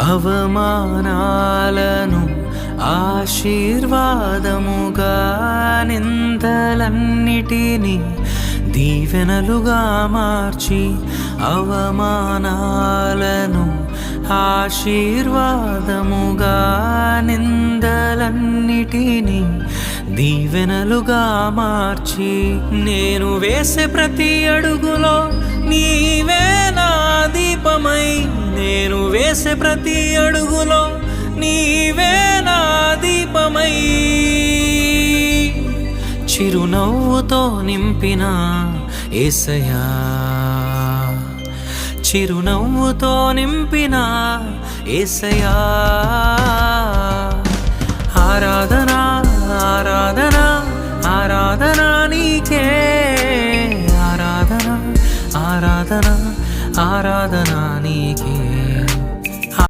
అవమానాలను ఆశీర్వాదముగా, నిందలన్నిటినీ దీవెనలుగా మార్చి, అవమానాలను ఆశీర్వాదముగా, నిందలన్నిటినీ దీవెనలుగా మార్చి, నేను వేసే ప్రతి అడుగులో నీవే నా దీపమై, నేను వేసే ప్రతి అడుగులో నీవే నా దీపమై, చిరునవ్వుతో నింపిన యేసయ్యా, చిరునవ్వుతో నింపిన యేసయ్యా, ఆరాధన